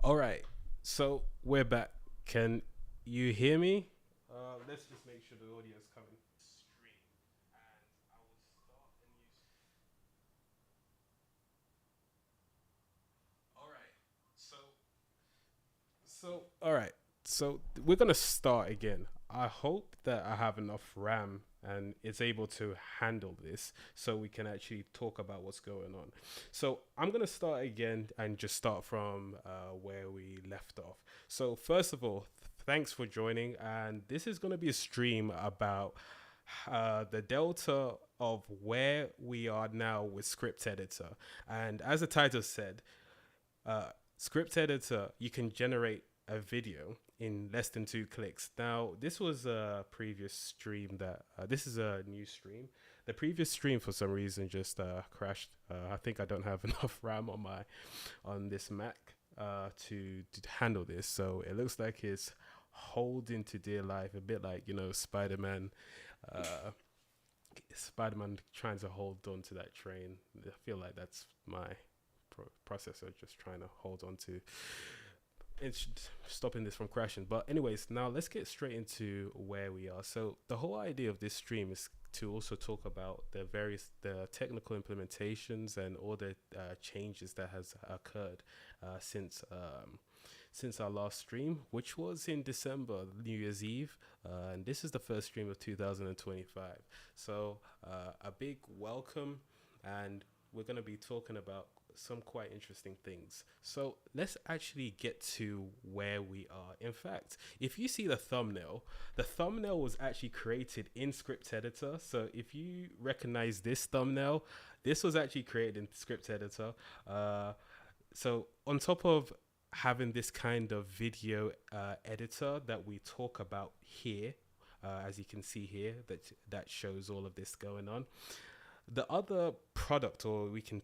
All right, so we're back. Can you hear me? Let's just make sure the audio is coming. Stream, and I will start a new. All right, so all right, so we're gonna start again. I hope that I have enough RAM and it's able to handle this, so we can actually talk about what's going on. So I'm gonna start again and just start from where we left off. So first of all, thanks for joining, and this is gonna be a stream about the delta of where we are now with Script Editor. And as the title said, uh, Script Editor, you can generate a video in less than 2 clicks. Now, this was a previous stream that this is a new stream. The previous stream, for some reason, just crashed. I think I don't have enough RAM on this Mac to handle this. So it looks like it's holding to dear life, a bit like Spider-Man. Uh, Spider-Man trying to hold on to that train. I feel like that's my processor just trying to hold on to it's stopping this from crashing. But anyways, now let's get straight into where we are. So the whole idea of this stream is to also talk about the technical implementations and all the changes that has occurred since our last stream, which was in December, New Year's Eve, and this is the first stream of 2025. So a big welcome, and we're going to be talking about some quite interesting things. So let's actually get to where we are. In fact, if you see the thumbnail was actually created in Script Editor. So if you recognize this thumbnail, this was actually created in Script Editor. So on top of having this kind of video editor that we talk about here, as you can see here, that shows all of this going on. The other product, or we can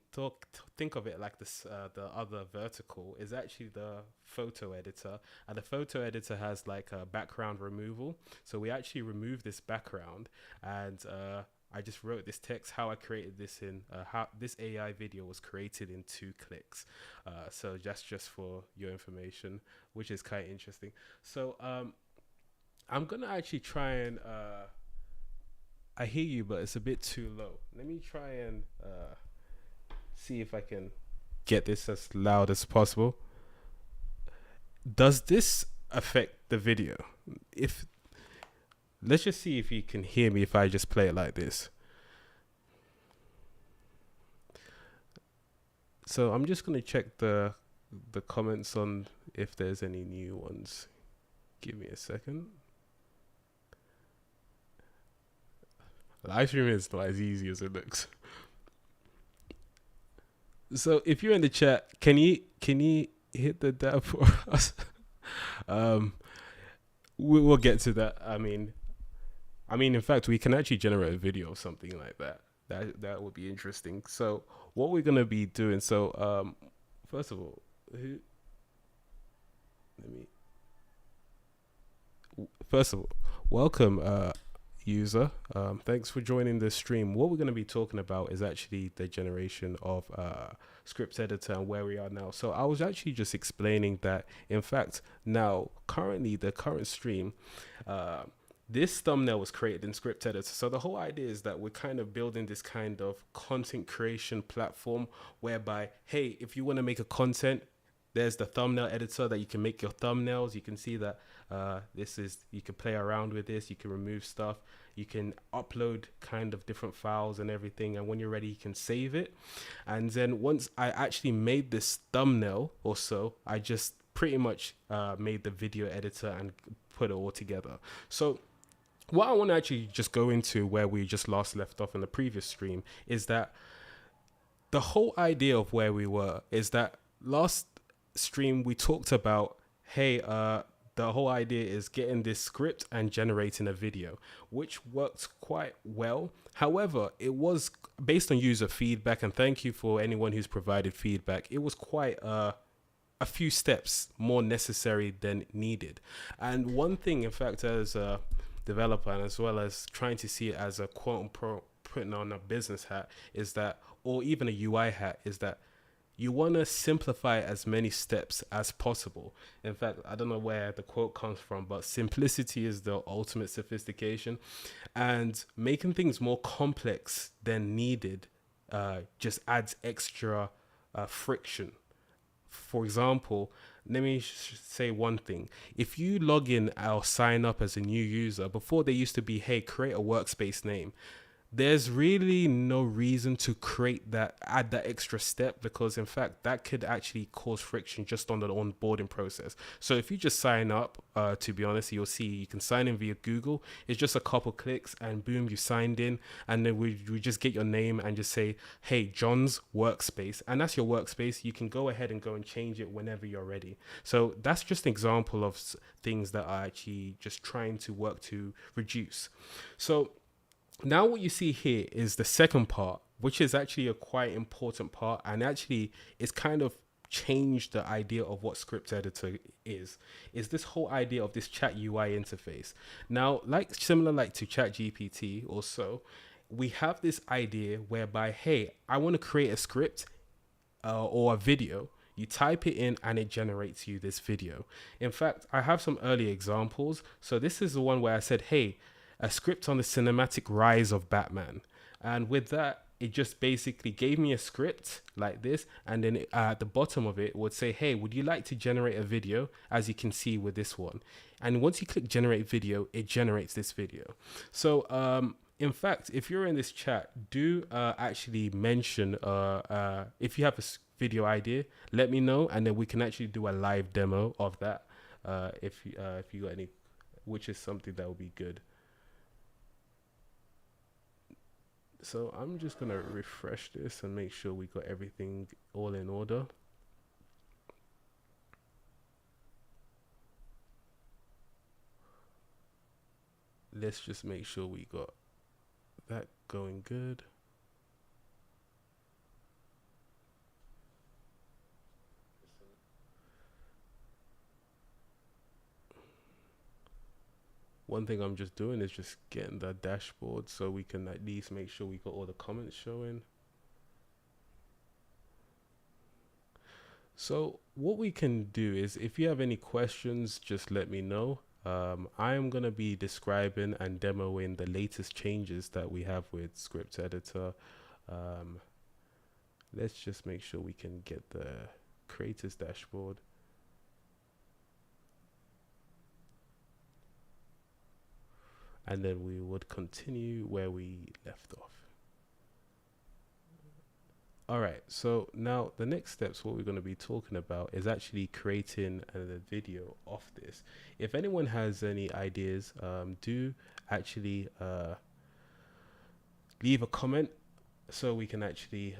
think of it like this, the other vertical is actually the photo editor, and the photo editor has like a background removal. So we actually remove this background, and I just wrote this text how I created this in how this AI video was created in 2 clicks. So that's just for your information, which is quite interesting. So I'm gonna actually try and I hear you, but it's a bit too low. Let me try and see if I can get this as loud as possible. Does this affect the video? Let's just see if you can hear me if I just play it like this. So I'm just gonna check the comments on if there's any new ones. Give me a second. Live streaming is not as easy as it looks. So if you're in the chat, can you hit the dab for us? We'll get to that. I mean, in fact, we can actually generate a video or something like that. That would be interesting. So what we're gonna be doing. So first of all, welcome. User, thanks for joining the stream. What we're going to be talking about is actually the generation of Script Editor and where we are now. So I was actually just explaining that, in fact, now currently the current stream, this thumbnail was created in Script Editor. So the whole idea is that we're kind of building this kind of content creation platform whereby, hey, if you want to make a content, there's the thumbnail editor that you can make your thumbnails. You can see that you can play around with this. You can remove stuff. You can upload kind of different files and everything. And when you're ready, you can save it. And then once I actually made this thumbnail or so, I just pretty much made the video editor and put it all together. So what I want to actually just go into where we just last left off in the previous stream is that the whole idea of where we were is that last stream we talked about, hey, the whole idea is getting this script and generating a video, which worked quite well. However, it was based on user feedback, and thank you for anyone who's provided feedback. It was quite a few steps more necessary than needed. And one thing, in fact, as a developer and as well as trying to see it as a quote unquote putting on a business hat, is that, or even a UI hat, is that you want to simplify as many steps as possible. In fact, I don't know where the quote comes from, but simplicity is the ultimate sophistication. And making things more complex than needed just adds extra friction. For example, let me say one thing. If you log in or sign up as a new user, before they used to be, hey, create a workspace name, there's really no reason to add that extra step, because in fact that could actually cause friction just on the onboarding process. So if you just sign up, to be honest, you'll see you can sign in via Google. It's just a couple clicks and boom, you signed in. And then we just get your name and just say, hey, John's workspace, and that's your workspace. You can go ahead and go and change it whenever you're ready. So that's just an example of things that are actually just trying to work to reduce. So now what you see here is the second part, which is actually a quite important part, and actually it's kind of changed the idea of what script editor is this whole idea of this chat UI interface. Now, similar to ChatGPT or so, we have this idea whereby, hey, I want to create a script or a video. You type it in and it generates you this video. In fact, I have some early examples. So this is the one where I said, hey, a script on the cinematic rise of Batman. And with that, it just basically gave me a script like this. And then at the bottom of it would say, hey, would you like to generate a video? As you can see with this one. And once you click generate video, it generates this video. So in fact, if you're in this chat, do actually mention if you have a video idea, let me know. And then we can actually do a live demo of that if you got any, which is something that would be good. So I'm just going to refresh this and make sure we got everything all in order. Let's just make sure we got that going good. One thing I'm just doing is just getting the dashboard so we can at least make sure we got all the comments showing. So what we can do is, if you have any questions, just let me know. I am going to be describing and demoing the latest changes that we have with Script Editor. Let's just make sure we can get the creators dashboard. And then we would continue where we left off. All right, so now the next steps, what we're going to be talking about is actually creating a video of this. If anyone has any ideas, do actually leave a comment so we can actually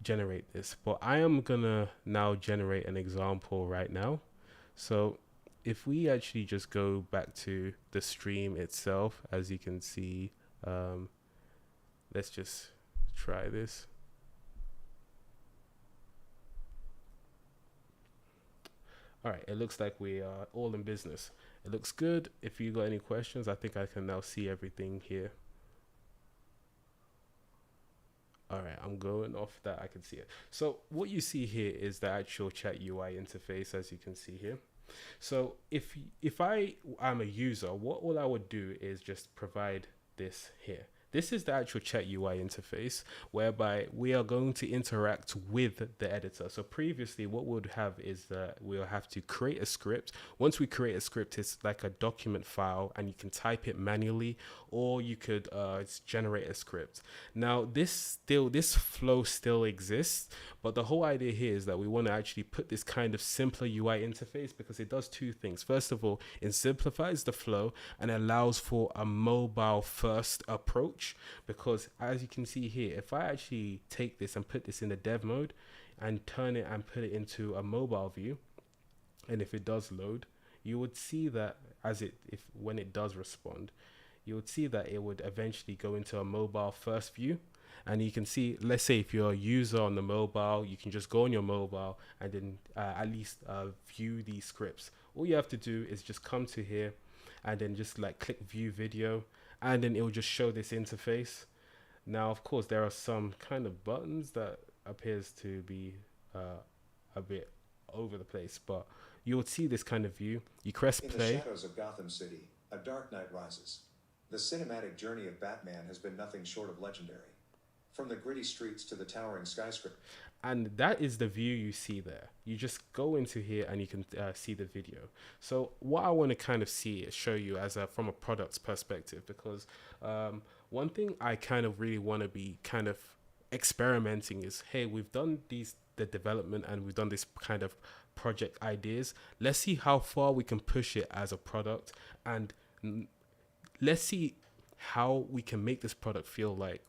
generate this. But I am going to now generate an example right now. So if we actually just go back to the stream itself, as you can see, let's just try this. All right, it looks like we are all in business. It looks good. If you got any questions, I think I can now see everything here. All right, I'm going off that. I can see it. So what you see here is the actual chat UI interface, as you can see here. So if I am a user, what all I would do is just provide this here. This is the actual chat UI interface, whereby we are going to interact with the editor. So previously what we would have is that we'll have to create a script. Once we create a script, it's like a document file and you can type it manually, or you could generate a script. Now this flow still exists, but the whole idea here is that we want to actually put this kind of simpler UI interface, because it does two things. First of all, it simplifies the flow and allows for a mobile first approach, because as you can see here, if I actually take this and put this in the dev mode and turn it and put it into a mobile view, and if it does load, you would see that when it does respond, you would see that it would eventually go into a mobile first view. And you can see, let's say if you're a user on the mobile, you can just go on your mobile and then at least view these scripts. All you have to do is just come to here and then just click view video, and then it will just show this interface. Now, of course, there are some kind of buttons that appears to be a bit over the place, but you'll see this kind of view. You press In the play. shadows of Gotham City, a dark knight rises. The cinematic journey of Batman has been nothing short of legendary. From the gritty streets to the towering skyscraper. And that is the view you see there. You just go into here and you can see the video. So what I want to kind of see is show you as from a product's perspective, because one thing I kind of really want to be kind of experimenting is, hey, we've done the development and we've done this kind of project ideas. Let's see how far we can push it as a product, and let's see how we can make this product feel like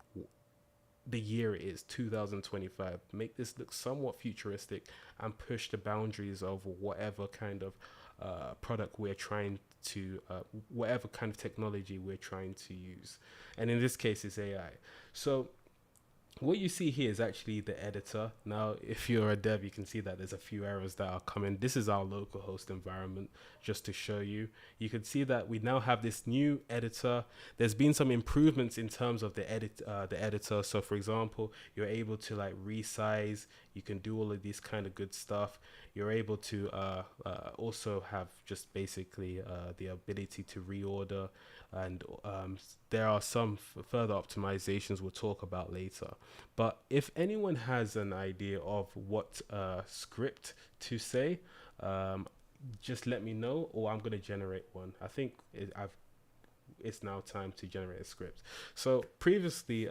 the year it is 2025. Make this look somewhat futuristic and push the boundaries of whatever kind of product we're trying to whatever kind of technology we're trying to use, and in this case it's AI. So what you see here is actually the editor. Now, if you're a dev, you can see that there's a few errors that are coming. This is our localhost environment, just to show you. You can see that we now have this new editor. There's been some improvements in terms of the editor. So, for example, you're able to like resize. You can do all of these kind of good stuff. You're able to also have just basically the ability to reorder, and there are some further optimizations we'll talk about later. But if anyone has an idea of what script to say, just let me know, or I'm going to generate one. I think it's now time to generate a script. So previously,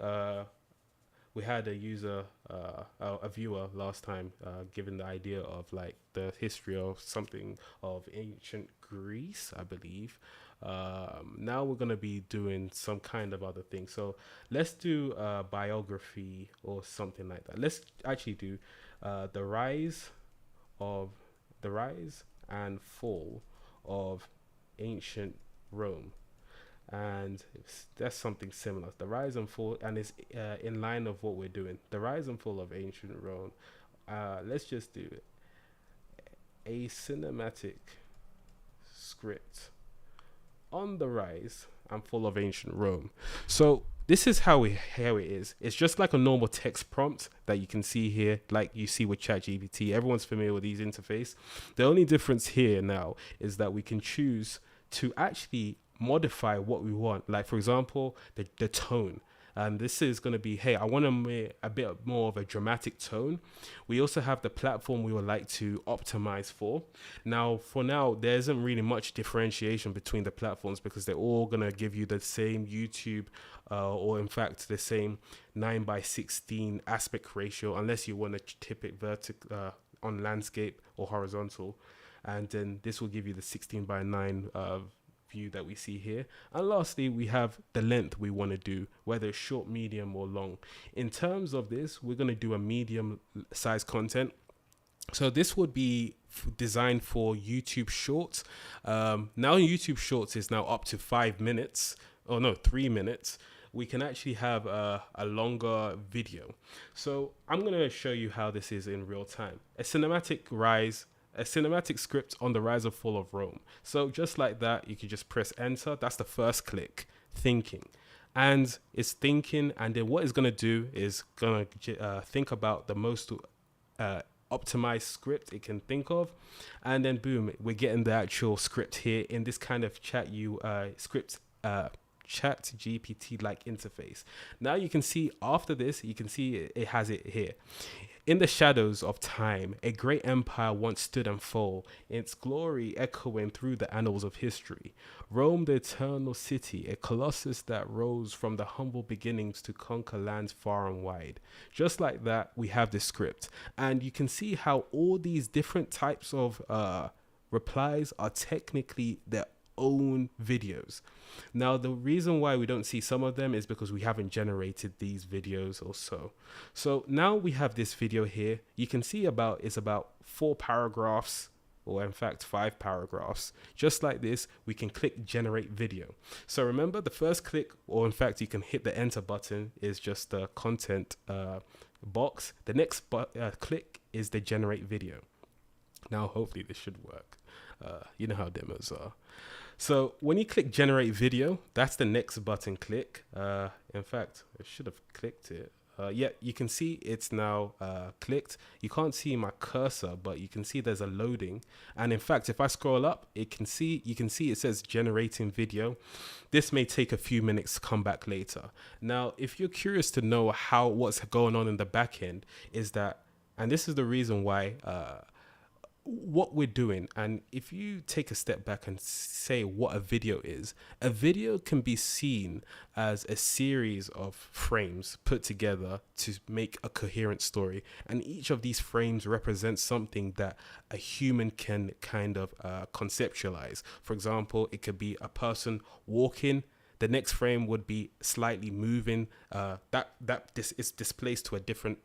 we had a user, a viewer last time, given the idea of like the history of something of ancient Greece, I believe. Now we're going to be doing some kind of other thing. So let's do biography or something like that. Let's actually do the rise and fall of ancient Rome. And that's something similar. The rise and fall, and it's in line of what we're doing. The rise and fall of ancient Rome. Let's just do a cinematic script on the rise and fall of ancient Rome. So this is how it is. It's just like a normal text prompt that you can see here, like you see with ChatGPT. Everyone's familiar with these interface. The only difference here now is that we can choose to actually modify what we want. Like, for example, the tone. And this is going to be, hey, I want to make a bit more of a dramatic tone. We also have the platform we would like to optimize for. Now, for now, there isn't really much differentiation between the platforms because they're all going to give you the same YouTube or in fact the same 9:16 aspect ratio, unless you want to tip it vertical on landscape or horizontal. And then this will give you the 16:9 view that we see here. And lastly, we have the length we want to do, whether it's short, medium, or long. In terms of this, we're going to do a medium size content. So this would be designed for YouTube Shorts. Now YouTube Shorts is now up to 5 minutes, or no, 3 minutes. We can actually have a longer video. So I'm going to show you how this is in real time. A cinematic script on the rise and fall of Rome. So just like that, you can just press enter. That's the first click, thinking. And it's thinking, and then what it's going to do is going to think about the most optimized script it can think of. And then boom, we're getting the actual script here in this kind of ChatGPT-like interface. Now you can see after this, you can see it has it here. In the shadows of time, a great empire once stood and fell, its glory echoing through the annals of history. Rome, the eternal city, a colossus that rose from the humble beginnings to conquer lands far and wide. Just like that, we have the script. And you can see how all these different types of replies are technically their own videos. Now, the reason why we don't see some of them is because we haven't generated these videos or so. So now we have this video here. You can see it's about 4 paragraphs, or in fact 5 paragraphs. Just like this, we can click generate video. So remember, the first click, or in fact you can hit the enter button, is just the content box. The next click is the generate video. Now hopefully this should work. You know how demos are. So when you click generate video, that's the next button click. In fact, I should have clicked it. Yeah, you can see it's now clicked. You can't see my cursor, but you can see there's a loading. And in fact, if I scroll up, you can see it says generating video. This may take a few minutes to come back later. Now, if you're curious to know what's going on in the back end, is that, and this is the reason why what we're doing, and if you take a step back and say what a video can be seen as a series of frames put together to make a coherent story, and each of these frames represents something that a human can kind of conceptualize. For example, it could be a person walking. The next frame would be slightly moving. This is displaced to a different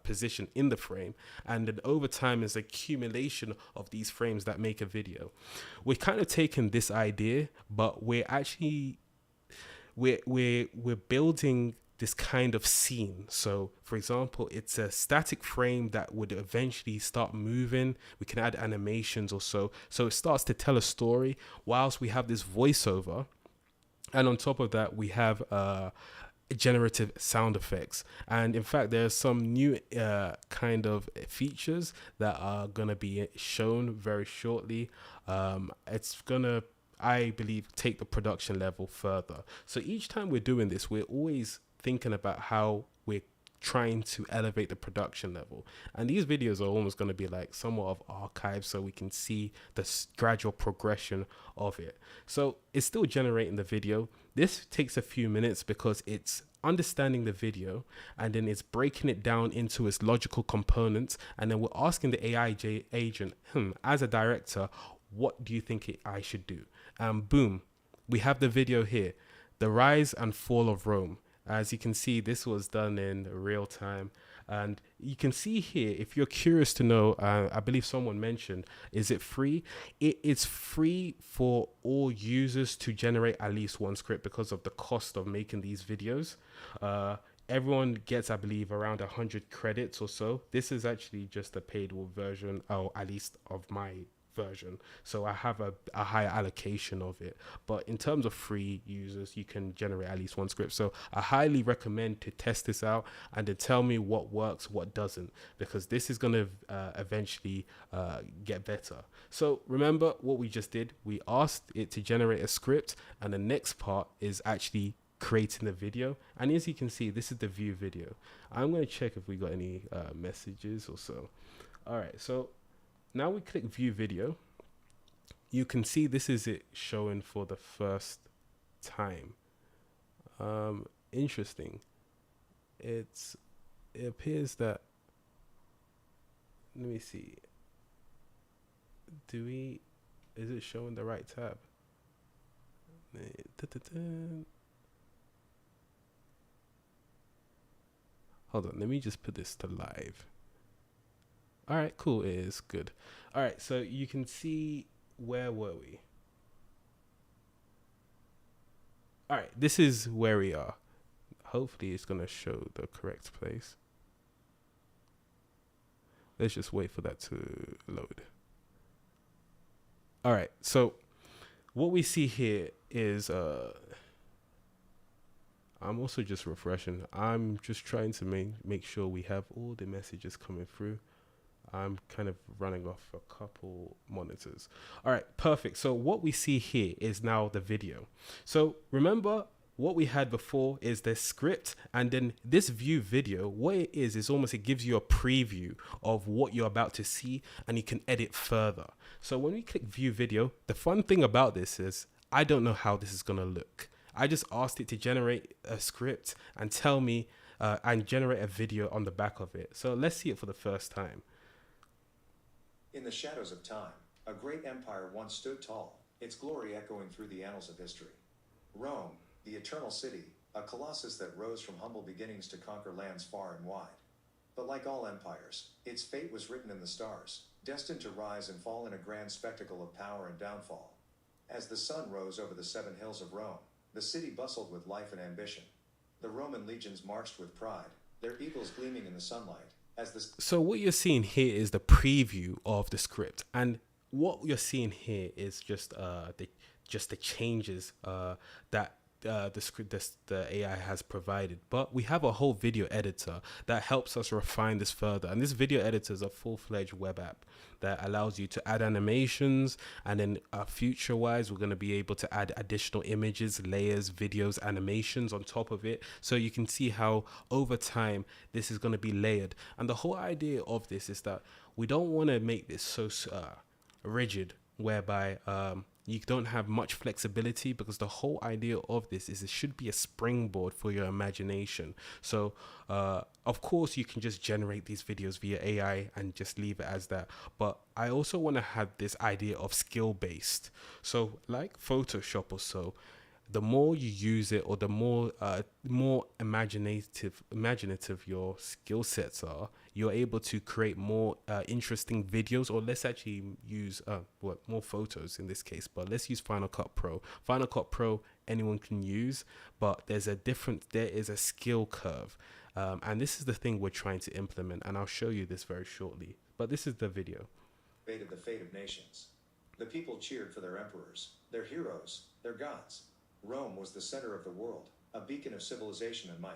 position in the frame, and then over time is accumulation of these frames that make a video. We're kind of taking this idea, but we're actually we're building this kind of scene. So, for example, it's a static frame that would eventually start moving. We can add animations or so it starts to tell a story, whilst we have this voiceover. And on top of that, we have generative sound effects. And in fact, there's some new kind of features that are going to be shown very shortly. It's going to, I believe, take the production level further. So each time we're doing this, we're always thinking about how we're trying to elevate the production level, and these videos are almost going to be like somewhat of archives, so we can see the gradual progression of it. So it's still generating the video. This takes a few minutes because it's understanding the video, and then it's breaking it down into its logical components, and then we're asking the AI agent, as a director, what do you think I should do? And boom, we have the video here, the rise and fall of Rome. As you can see, this was done in real time. And you can see here, if you're curious to know, I believe someone mentioned, is it free? It's free for all users to generate at least one script because of the cost of making these videos. Everyone gets, I believe, around 100 credits or so. This is actually just a paid version, or at least of my version, so I have a higher allocation of it. But in terms of free users, you can generate at least one script. So I highly recommend to test this out and to tell me what works, what doesn't, because this is going to eventually get better. So remember what we just did. We asked it to generate a script, and the next part is actually creating the video. And as you can see, this is the view video. I'm going to check if we got any messages or so. All right, so now we click view video. You can see this is it showing for the first time. Interesting. It appears that, let me see. Is it showing the right tab? Hold on, let me just put this to live. All right, cool. It is good. All right, so you can see, where were we? All right, this is where we are. Hopefully it's going to show the correct place. Let's just wait for that to load. All right, so what we see here is, I'm also just refreshing. I'm just trying to make sure we have all the messages coming through. I'm kind of running off a couple monitors. All right, perfect. So what we see here is now the video. So remember what we had before is the script, and then this view video, what it is almost, it gives you a preview of what you're about to see, and you can edit further. So when we click view video, the fun thing about this is I don't know how this is going to look. I just asked it to generate a script and tell me and generate a video on the back of it. So let's see it for the first time. In the shadows of time, a great empire once stood tall, its glory echoing through the annals of history. Rome, the eternal city, a colossus that rose from humble beginnings to conquer lands far and wide. But like all empires, its fate was written in the stars, destined to rise and fall in a grand spectacle of power and downfall. As the sun rose over the 7 hills of Rome, the city bustled with life and ambition. The Roman legions marched with pride, their eagles gleaming in the sunlight. So what you're seeing here is the preview of the script, and what you're seeing here is just the changes that the script the AI has provided, but we have a whole video editor that helps us refine this further. And this video editor is a full-fledged web app that allows you to add animations, and then future wise we're going to be able to add additional images, layers, videos, animations on top of it, so you can see how over time this is going to be layered. And the whole idea of this is that we don't want to make this so rigid, whereby you don't have much flexibility, because the whole idea of this is it should be a springboard for your imagination. So of course you can just generate these videos via AI and just leave it as that, but I also want to have this idea of skill based. So like Photoshop or so, the more you use it, or the more imaginative your skill sets are, you're able to create more interesting videos. Or let's actually use more photos in this case, but let's use Final Cut Pro. Final Cut Pro anyone can use, but there is a skill curve, and this is the thing we're trying to implement, and I'll show you this very shortly. But this is the video. Debated the fate of nations. The people cheered for their emperors, their heroes, their gods. Rome was the center of the world, a beacon of civilization and might.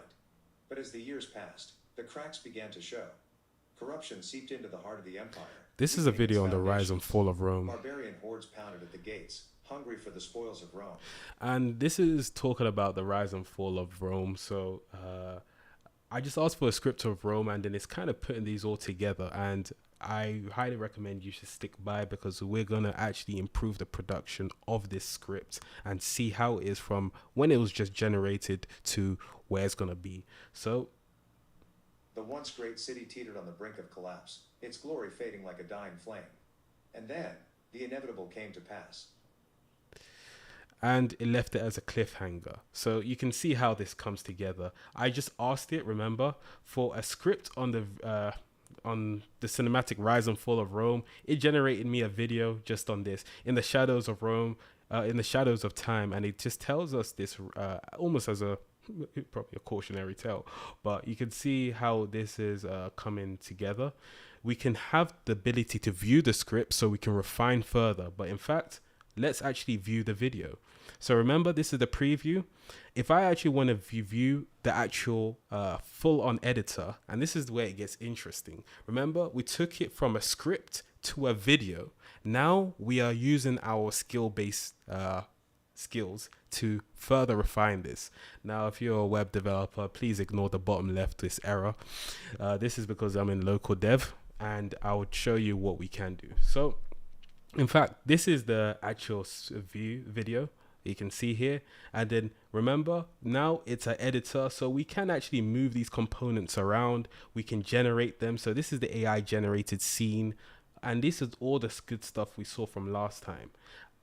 But as the years passed, the cracks began to show. Corruption seeped into the heart of the empire. This is a video on the rise and fall of Rome. Barbarian hordes pounded at the gates, hungry for the spoils of Rome. And this is talking about the rise and fall of Rome. So I just asked for a script of Rome, and then it's kind of putting these all together. And I highly recommend you should stick by, because we're going to actually improve the production of this script and see how it is from when it was just generated to where it's going to be. So the once great city teetered on the brink of collapse, its glory fading like a dying flame. And then the inevitable came to pass. And it left it as a cliffhanger. So you can see how this comes together. I just asked it, remember, for a script on the cinematic rise and fall of Rome. It generated me a video just on this, in the shadows of Rome, in the shadows of time, and it just tells us this almost as probably a cautionary tale, but you can see how this is coming together. We can have the ability to view the script so we can refine further, but in fact, let's actually view the video. So remember, this is the preview. If I actually want to view the actual full-on editor, and this is where it gets interesting. Remember, we took it from a script to a video. Now we are using our skill-based skills to further refine this. Now, if you're a web developer, please ignore the bottom left, this error. This is because I'm in local dev, and I would show you what we can do. So in fact, this is the actual video you can see here. And then remember, now it's an editor, so we can actually move these components around. We can generate them. So this is the AI generated scene, and this is all the good stuff we saw from last time.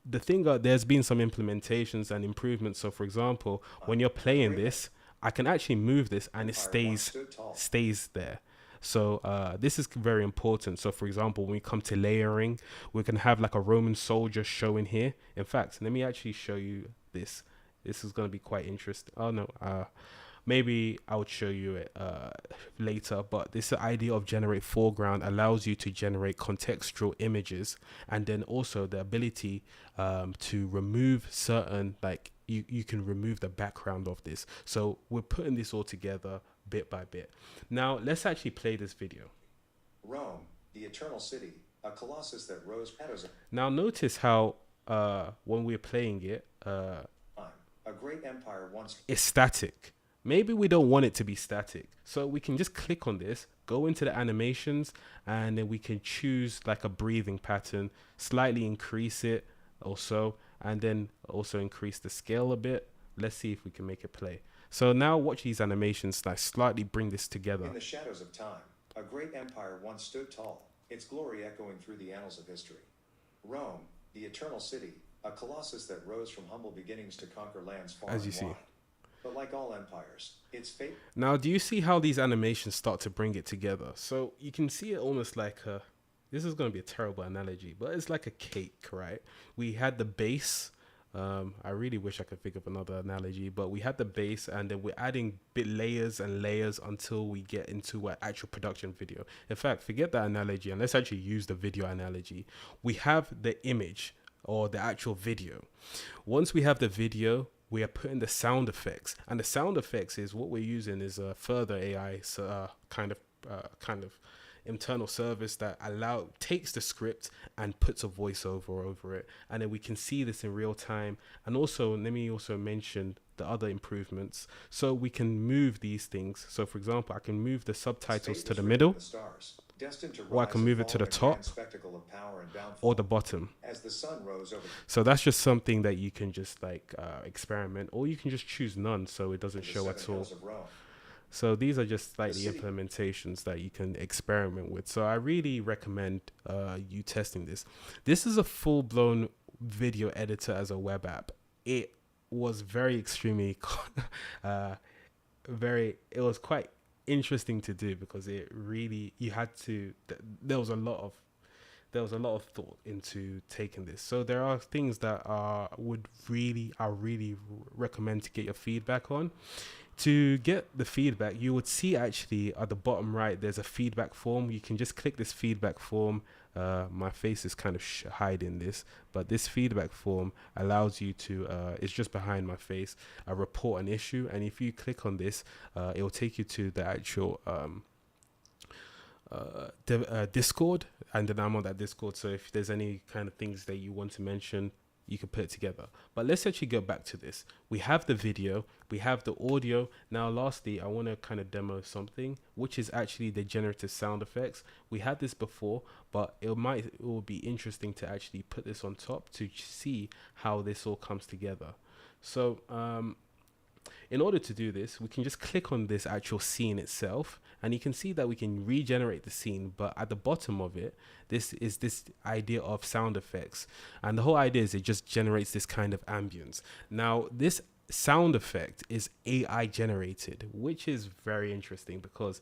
The thing, there's been some implementations and improvements. So for example, when you're playing this, I can actually move this and it stays there. So this is very important. So for example, when we come to layering, we can have like a Roman soldier showing here. In fact, let me actually show you this. This is going to be quite interesting. Oh no, maybe I would show you it later, but this idea of generate foreground allows you to generate contextual images, and then also the ability to remove certain, like you can remove the background of this. So we're putting this all together bit by bit. Now let's actually play this video. Rome, the eternal city, a colossus that rose. Now notice how when we're playing it, a great empire once. It's static. Maybe we don't want it to be static, so we can just click on this, go into the animations, and then we can choose like a breathing pattern, slightly increase it also, and then also increase the scale a bit. Let's see if we can make it play. So now watch these animations, like slightly bring this together. In the shadows of time, a great empire once stood tall, its glory echoing through the annals of history. Rome, the eternal city, a colossus that rose from humble beginnings to conquer lands far and wide. But like all empires, its fate. Now, do you see how these animations start to bring it together? So you can see it almost like a, this is going to be a terrible analogy, but it's like a cake, right? We had the base. I really wish I could think of another analogy, but we had the base, and then we're adding layers and layers until we get into an actual production video. In fact, forget that analogy and let's actually use the video analogy. We have the image or the actual video. Once we have the video, we are putting the sound effects, and the sound effects is what we're using is a further AI kind of internal service that takes the script and puts a voiceover over it, and then we can see this in real time. And also, let me also mention the other improvements. So we can move these things. So for example, I can move the subtitles to the middle, or I can move it to the top or the bottom. As the sun rose over So that's just something that you can just like experiment, or you can just choose none so it doesn't show at all. So these are just slightly implementations that you can experiment with. So I really recommend you testing this. This is a full-blown video editor as a web app. It was very extremely it was quite interesting to do, because it really, you had to, there was a lot of thought into taking this. So there are things that I really recommend to get your feedback on. To get the feedback, you would see actually at the bottom right, there's a feedback form. You can just click this feedback form. My face is kind of hiding this, but this feedback form allows you to, it's just behind my face, report an issue. And if you click on this, it will take you to the actual Discord, and then I'm on that Discord. So if there's any kind of things that you want to mention, you can put it together. But let's actually go back to this. We have the video, we have the audio. Now lastly, I want to kind of demo something, which is actually the generative sound effects. We had this before, but it will be interesting to actually put this on top to see how this all comes together. So in order to do this, we can just click on this actual scene itself, and you can see that we can regenerate the scene. But at the bottom of it, this is this idea of sound effects. And the whole idea is it just generates this kind of ambience. Now, this sound effect is AI generated, which is very interesting because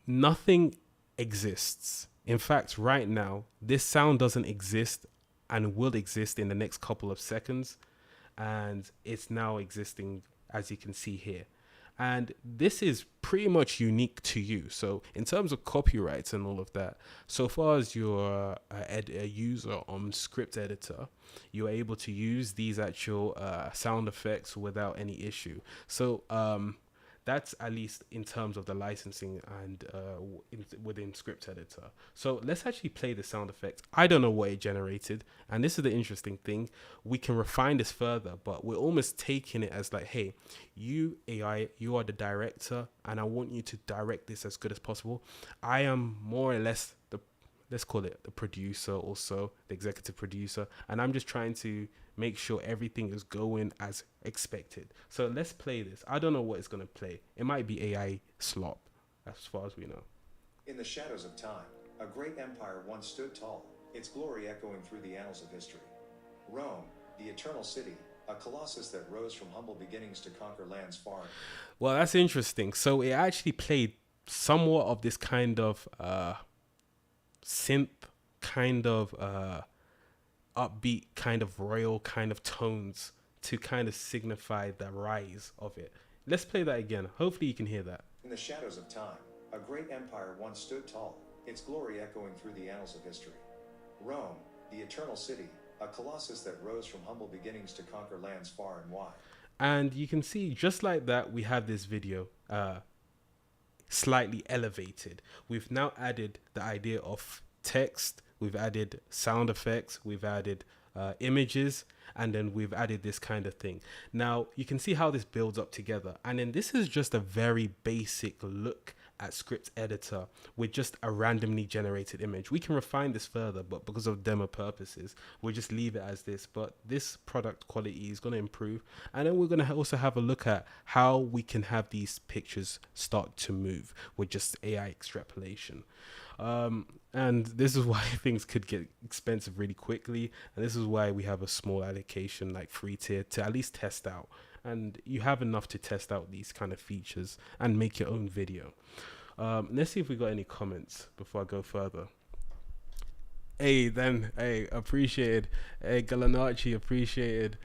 nothing exists. In fact, right now, this sound doesn't exist and will exist in the next couple of seconds. And it's now existing, as you can see here. And this is pretty much unique to you. So in terms of copyrights and all of that, so far as you're a user on Scripteditor, you're able to use these actual sound effects without any issue. So that's at least in terms of the licensing and within Scripteditor. So let's actually play the sound effect. I don't know what it generated, and this is the interesting thing. We can refine this further, but we're almost taking it as like, hey, you AI, you are the director, and I want you to direct this as good as possible. I am more or less let's call it the producer, also the executive producer, and I'm just trying to make sure everything is going as expected. So let's play this. I don't know what it's going to play. It might be AI slop, as far as we know. In the shadows of time, a great empire once stood tall, its glory echoing through the annals of history. Rome, the eternal city, a colossus that rose from humble beginnings to conquer lands far. Well, that's interesting. So it actually played somewhat of this kind of synth, kind of upbeat, kind of royal kind of tones to kind of signify the rise of it. Let's play that again. Hopefully you can hear that. In the shadows of time, a great empire once stood tall, its glory echoing through the annals of history. Rome, the eternal city, a colossus that rose from humble beginnings to conquer lands far and wide. And you can see, just like that, we have this video slightly elevated. We've now added the idea of text, we've added sound effects, we've added images, and then we've added this kind of thing. Now you can see how this builds up together, and then this is just a very basic look at Scripteditor with just a randomly generated image. We can refine this further, but because of demo purposes, we'll just leave it as this. But this product quality is going to improve, and then we're going to also have a look at how we can have these pictures start to move with just AI extrapolation. And this is why things could get expensive really quickly, and this is why we have a small allocation like free tier to at least test out, and you have enough to test out these kind of features and make your own video. Let's see if we got any comments before I go further. Hey, appreciated. Hey, Galanarchi, appreciated.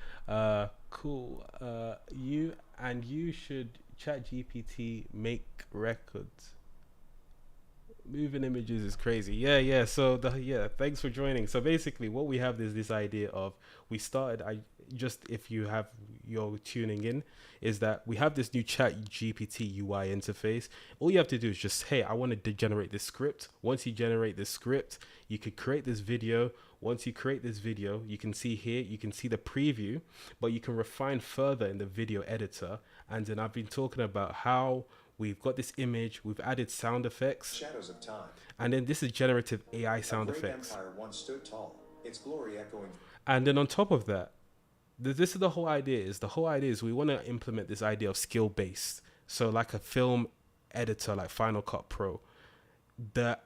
Cool. You should ChatGPT make records. Moving images is crazy. Yeah. So thanks for joining. So basically, what we have is this idea of we started. I just if you have you're tuning in, is that we have this new Chat GPT UI interface. All you have to do is just hey, I want to generate this script. Once you generate this script, you could create this video. Once you create this video, you can see here, you can see the preview, but you can refine further in the video editor. And then I've been talking about how we've got this image, we've added sound effects, Shadows of time. and then this is generative AI sound A great effects. empire once stood tall, its glory echoing. And then on top of that, this is the whole idea. We want to implement this idea of skill based. So like a film editor, like Final Cut Pro, the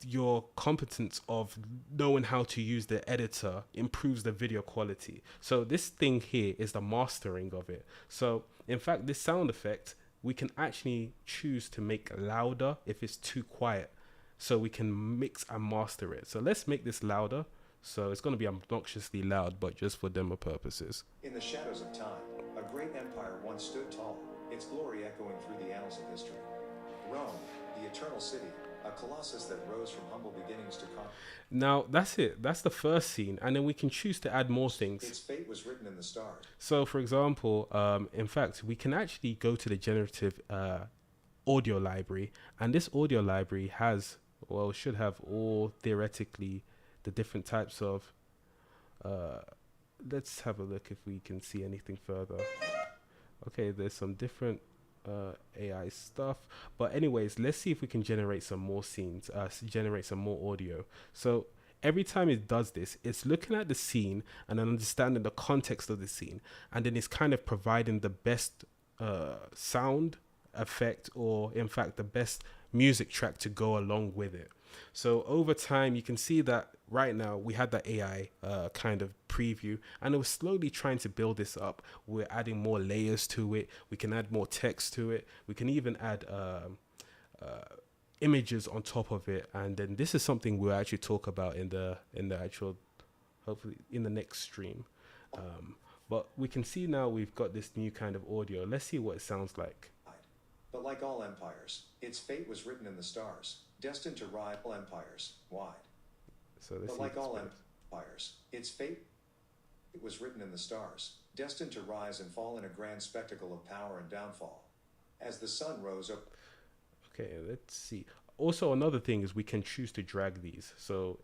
your competence of knowing how to use the editor improves the video quality. So this thing here is the mastering of it. So in fact, this sound effect, we can actually choose to make louder if it's too quiet. So we can mix and master it. So let's make this louder. So it's going to be obnoxiously loud, but just for demo purposes. In the shadows of time, a great empire once stood tall, its glory echoing through the annals of history. Rome, the eternal city, a colossus that rose from humble beginnings to conquer. Now that's it. That's the first scene, and then we can choose to add more things. Its fate was written in the stars. So, for example, in fact, we can actually go to the generative audio library, and this audio library should have all theoretically the different types of. Let's have a look if we can see anything further. Okay, there's some different AI stuff, but anyways, let's see if we can generate some more scenes, generate some more audio. So every time it does this, it's looking at the scene and then understanding the context of the scene, and then it's kind of providing the best sound effect, or in fact the best music track to go along with it. So over time, you can see that right now we had that AI kind of preview, and it was slowly trying to build this up. We're adding more layers to it. We can add more text to it. We can even add images on top of it. And then this is something we'll actually talk about in the actual, hopefully in the next stream. But we can see now we've got this new kind of audio. Let's see what it sounds like. But like all empires, its fate was written in the stars, destined to rival empires wide. So let's But see like if it's all better. empires, its fate was written in the stars, destined to rise and fall in a grand spectacle of power and downfall. As the sun rose up. Okay, let's see. Also, another thing is we can choose to drag these. So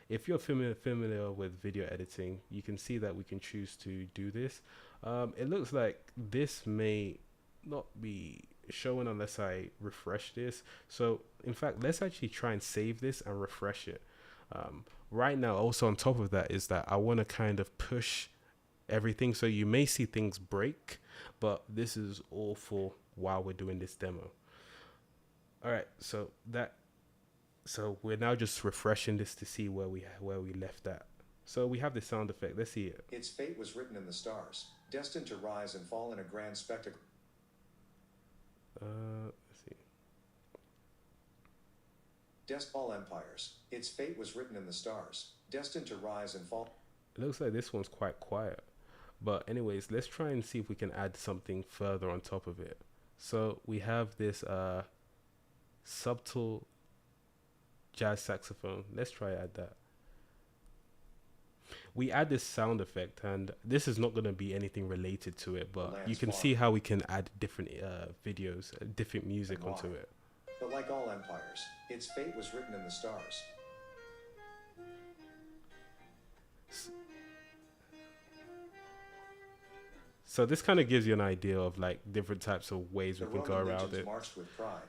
if you're familiar with video editing, you can see that we can choose to do this. It looks like this may not be showing unless I refresh this. So in fact, let's actually try and save this and refresh it. Right now, also on top of that is that I want to kind of push everything. So you may see things break, but this is all for while we're doing this demo. All right, so we're now just refreshing this to see where we left at. So we have the sound effect. Let's see it. Its fate was written in the stars, destined to rise and fall in a grand spectacle. Let's see. All empires, its fate was written in the stars, destined to rise and fall. It looks like this one's quite quiet. But anyways, let's try and see if we can add something further on top of it. So we have this subtle jazz saxophone. Let's try add that. We add this sound effect, and this is not going to be anything related to it, but you can see how we can add different videos, different music onto it. But like all empires, its fate was written in the stars. So this kind of gives you an idea of like different types of ways we can go around it. Marched with pride.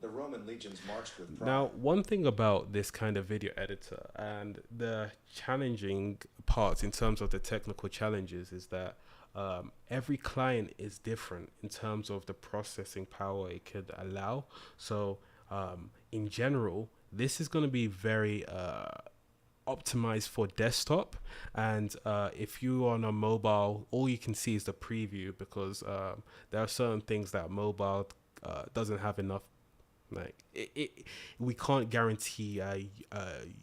The Roman legions marched with pride. Now, one thing about this kind of video editor and the challenging parts in terms of the technical challenges is that every client is different in terms of the processing power it could allow. So in general, this is going to be very optimized for desktop, and if you're on a mobile, all you can see is the preview, because there are certain things that mobile doesn't have enough Like we can't guarantee a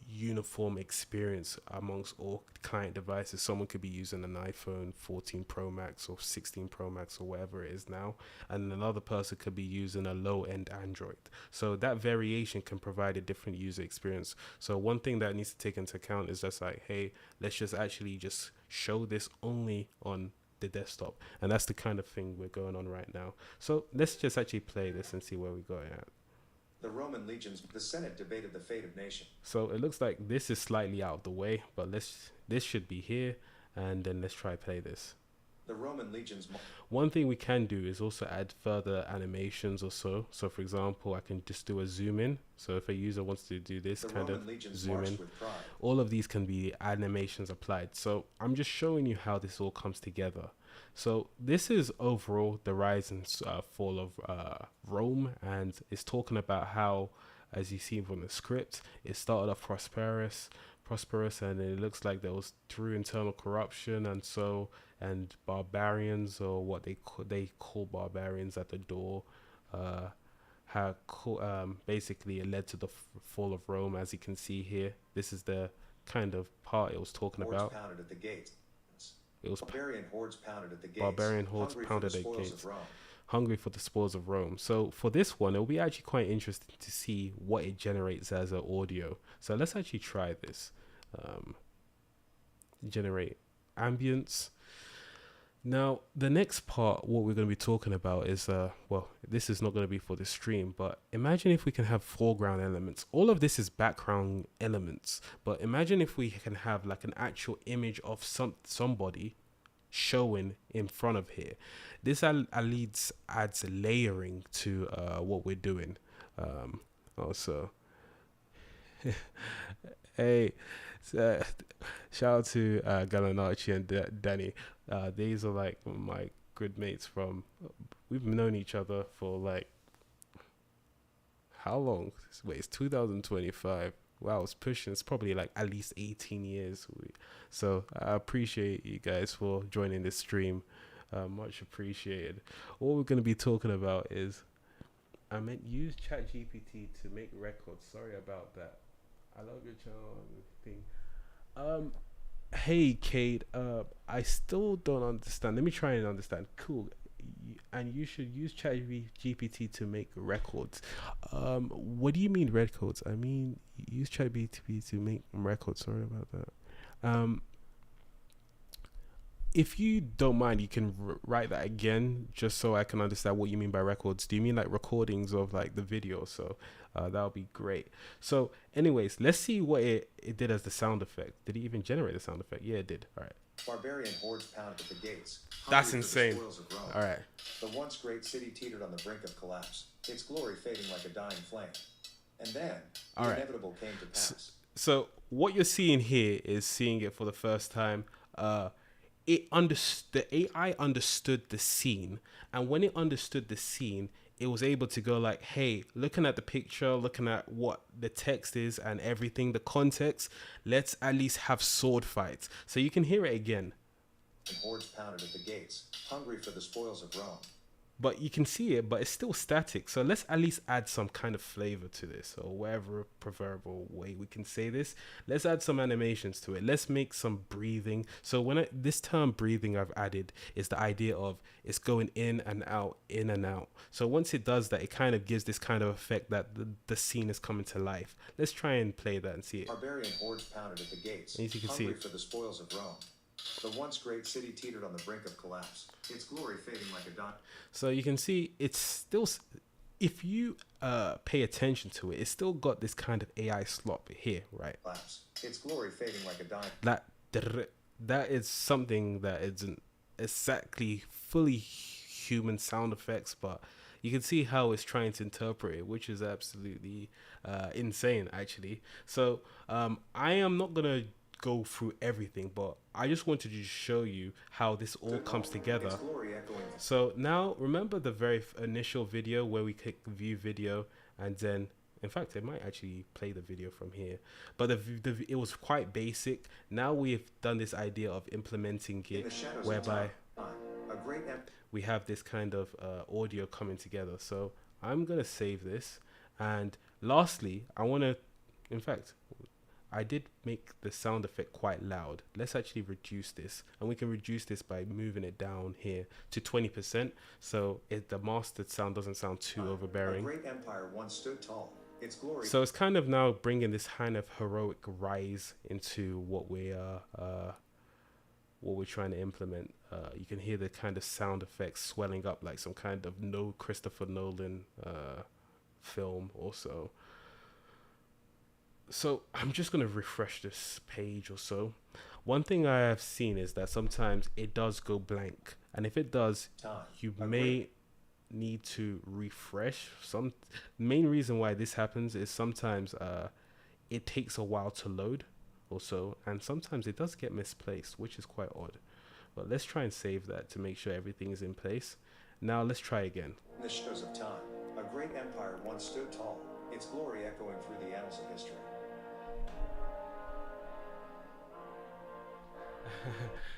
uniform experience amongst all client devices. Someone could be using an iPhone 14 Pro Max or 16 Pro Max or whatever it is now, and another person could be using a low-end Android. So that variation can provide a different user experience. So one thing that needs to take into account is just like, hey, let's just actually just show this only on the desktop, and that's the kind of thing we're going on right now. So let's just actually play this and see where we go at. The Roman legions, the Senate debated the fate of nation. So it looks like this is slightly out of the way, but this should be here, and then let's try play this. The Roman legions. One thing we can do is also add further animations or so. So for example, I can just do a zoom in. So if a user wants to do this kind of zoom in, all of these can be animations applied. So I'm just showing you how this all comes together. So this is overall the rise and fall of Rome, and it's talking about how, as you see from the script, it started off prosperous, and it looks like there was through internal corruption and barbarians, or what they call barbarians at the door, basically it led to the fall of Rome. As you can see here, this is the kind of part it was talking about. Pounded at the gates. It was barbarian hordes pounded at the gates. Barbarian hordes pounded at the gates, hungry for the spoils of Rome. So for this one, it'll be actually quite interesting to see what it generates as an audio. So let's actually try this. Generate ambience. Now, the next part, what we're going to be talking about is, well, this is not going to be for the stream, but imagine if we can have foreground elements. All of this is background elements, but imagine if we can have like an actual image of somebody showing in front of here. This adds layering to what we're doing. Also, hey, shout out to Gallinacci and Danny. These are like my good mates from, we've known each other for like, how long? Wait, it's 2025. Wow, it's pushing. It's probably like at least 18 years. So I appreciate you guys for joining this stream. Much appreciated. What we're going to be talking about is, I meant use ChatGPT to make records. Sorry about that. I love your channel thing. Hey Kate, I still don't understand. Let me try and understand. Cool. And you should use ChatGPT to make records. What do you mean records? I mean use ChatGPT to make records. Sorry about that. If you don't mind, you can write that again, just so I can understand what you mean by records. Do you mean like recordings of like the video? So that would be great. So anyways, let's see what it did as the sound effect. Did it even generate the sound effect? Yeah, it did. All right. Barbarian hordes pounded at the gates. That's insane. All right. The once great city teetered on the brink of collapse, its glory fading like a dying flame. And then the inevitable came to pass. So what you're seeing here is seeing it for the first time. The AI understood the scene, and when it understood the scene, it was able to go like, hey, looking at the picture, looking at what the text is and everything, the context, let's at least have sword fights. So you can hear it again. And hordes pounded at the gates, hungry for the spoils of Rome. But you can see it, but it's still static. So let's at least add some kind of flavor to this, or whatever preferable way we can say this. Let's add some animations to it. Let's make some breathing. So this term breathing I've added is the idea of it's going in and out, in and out. So once it does that, it kind of gives this kind of effect that the scene is coming to life. Let's try and play that and see it. Barbarian hordes pounded at the gates, as you can hungry see, for the spoils of Rome. The once great city teetered on the brink of collapse, its glory fading like a dot. So you can see it's still, if you pay attention to it, it's still got this kind of AI slop here, right? Collapse. Its glory fading like a dime. That is something that isn't exactly fully human sound effects, but you can see how it's trying to interpret it, which is absolutely insane, actually. So I am not gonna go through everything, but I just wanted to show you how this all comes together. So now remember the very initial video where we click view video, and then in fact it might actually play the video from here, but it was quite basic. Now we've done this idea of implementing it whereby we have this kind of audio coming together. So I'm gonna save this, And lastly, in fact, I did make the sound effect quite loud. Let's actually reduce this, and we can reduce this by moving it down here to 20%, so the mastered sound doesn't sound too A overbearing. great empire once stood tall. Its glory. So it's kind of now bringing this kind of heroic rise into what we're trying to implement. You can hear the kind of sound effects swelling up like some kind of Christopher Nolan film also. So I'm just going to refresh this page or so. One thing I have seen is that sometimes it does go blank. And if it does, you may need to refresh. Some main reason why this happens is sometimes it takes a while to load also. And sometimes it does get misplaced, which is quite odd. But let's try and save that to make sure everything is in place. Now let's try again. In the shadows of time, a great empire once stood tall, its glory echoing through the annals of history.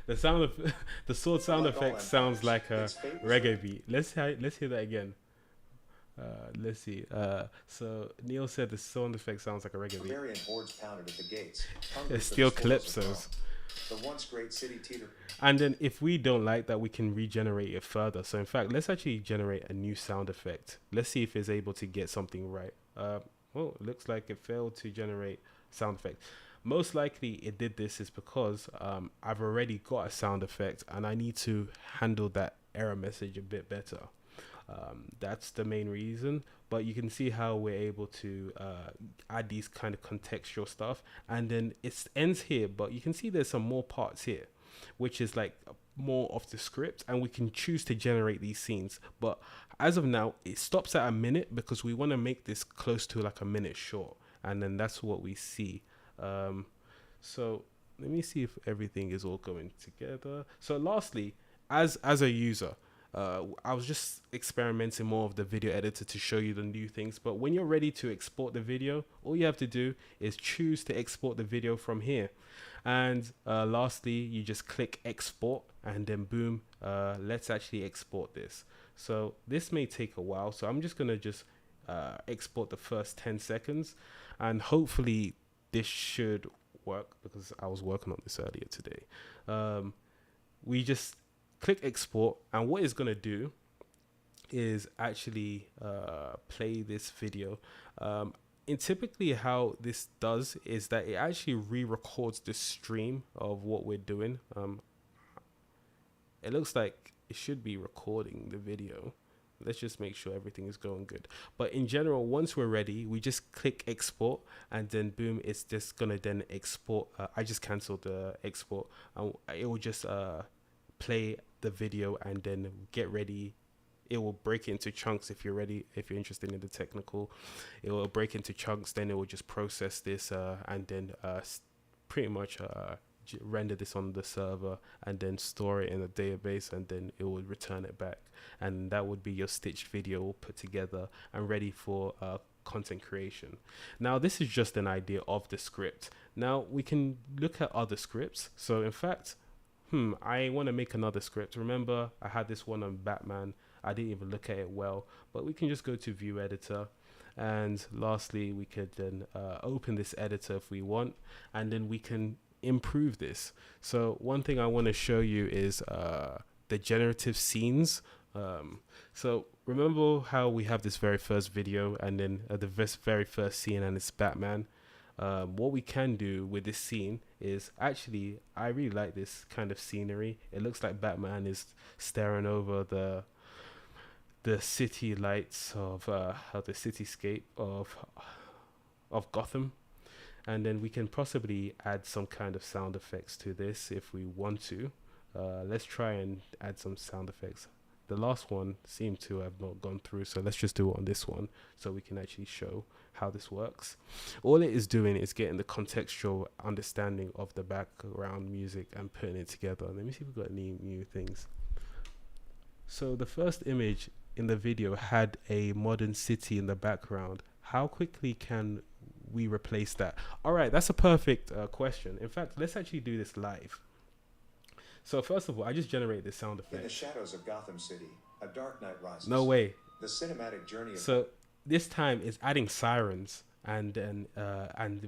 The sound of the sword sound effect sounds like a reggae beat. Let's hear that again. Let's see. So Neil said the sound effect sounds like a reggae beat. Barbarian hordes pounded at the gates. There's still calypsos. The once great city teetered. And then if we don't like that, we can regenerate it further. So in fact, let's actually generate a new sound effect. Let's see if it's able to get something right. Oh, it looks like it failed to generate sound effect. Most likely it did this is because I've already got a sound effect and I need to handle that error message a bit better. That's the main reason, but you can see how we're able to add these kind of contextual stuff, and then it ends here, but you can see there's some more parts here, which is like more of the script, and we can choose to generate these scenes. But as of now, it stops at a minute because we want to make this close to like a minute short, and then that's what we see. So let me see if everything is all going together. So lastly, as a user, I was just experimenting more of the video editor to show you the new things. But when you're ready to export the video, all you have to do is choose to export the video from here. And lastly, you just click export, and then boom, let's actually export this. So this may take a while. So I'm just going to just export the first 10 seconds, and hopefully this should work because I was working on this earlier today. We just click export, and what it's going to do is actually play this video. And typically how this does is that it actually re-records the stream of what we're doing. It looks like it should be recording the video. Let's just make sure everything is going good. But in general, once we're ready, we just click export, and then boom, it's just gonna then export. I just canceled the export, and it will just play the video and then get ready. It will break it into chunks if you're ready, if you're interested in the technical. It will break into chunks, then it will just process this and then pretty much render this on the server and then store it in a database, and then it will return it back, and that would be your stitched video all put together and ready for content creation. Now this is just an idea of the script. Now we can look at other scripts. So in fact, I want to make another script. Remember, I had this one on Batman. I didn't even look at it well, but we can just go to view editor, and lastly we could then open this editor if we want, and then we can improve this. So one thing I want to show you is the generative scenes. So remember how we have this very first video, and then the very first scene, and it's Batman. What we can do with this scene is actually, I really like this kind of scenery. It looks like Batman is staring over the city lights of the cityscape of Gotham. And then we can possibly add some kind of sound effects to this if we want to. Let's try and add some sound effects. The last one seemed to have not gone through, so let's just do it on this one so we can actually show how this works. All it is doing is getting the contextual understanding of the background music and putting it together. Let me see if we've got any new things. So the first image in the video had a modern city in the background. How quickly can we replace that? All right, that's a perfect question. In fact, let's actually do this live. So first of all, I just generated this sound effect. In the shadows of Gotham City, a dark night rises. No way. The cinematic journey of this time it's adding sirens, and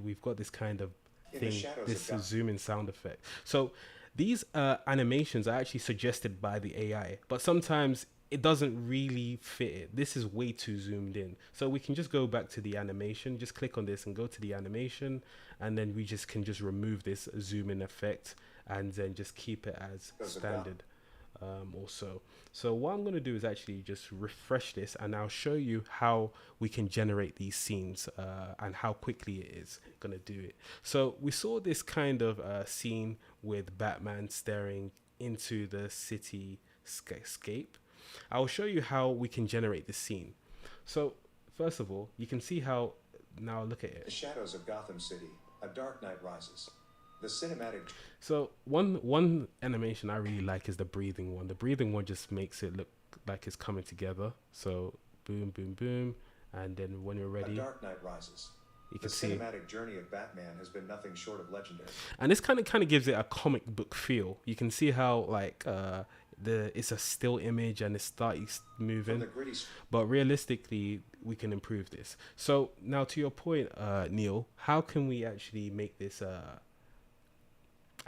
we've got this kind of In the thing, shadows this of God. zoom in sound effect. So these animations are actually suggested by the AI, but sometimes it doesn't really fit it. This is way too zoomed in. So we can just go back to the animation, just click on this and go to the animation, and then we just can just remove this zoom in effect and then just keep it as Shadows of God. standard also. So what I'm going to do is actually just refresh this, and I'll show you how we can generate these scenes and how quickly it is going to do it. So we saw this kind of scene with Batman staring into the city scape. I'll show you how we can generate this scene. So first of all, you can see how, now look at The it. shadows of Gotham City. A dark night rises. The cinematic. So one animation I really like is the breathing one. The breathing one just makes it look like it's coming together. So boom, boom, boom, and then when you're A ready, dark night rises. you The can see. cinematic journey of Batman has been nothing short of legendary. And this kind of gives it a comic book feel. You can see how like it's a still image and it starts From moving. the gritty But realistically, we can improve this. So now to your point, Neil, how can we actually make this?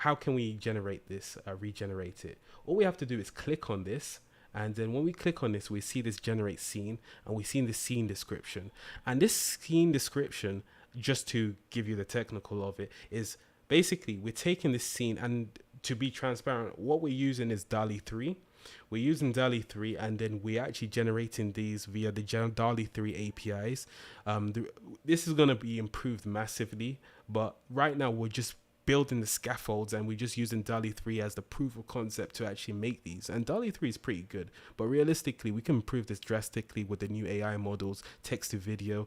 How can we generate this? Regenerate it? All we have to do is click on this. And then when we click on this, we see this generate scene, and we see the scene description. And this scene description, just to give you the technical of it, is basically we're taking this scene, and to be transparent, what we're using is DALL-E 3. We're using DALL-E 3, and then we're actually generating these via the DALL-E 3 APIs. This is going to be improved massively, but right now we're just building the scaffolds, and we're just using DALL-E 3 as the proof of concept to actually make these. And DALL-E 3 is pretty good, but realistically, we can improve this drastically with the new AI models, text to video,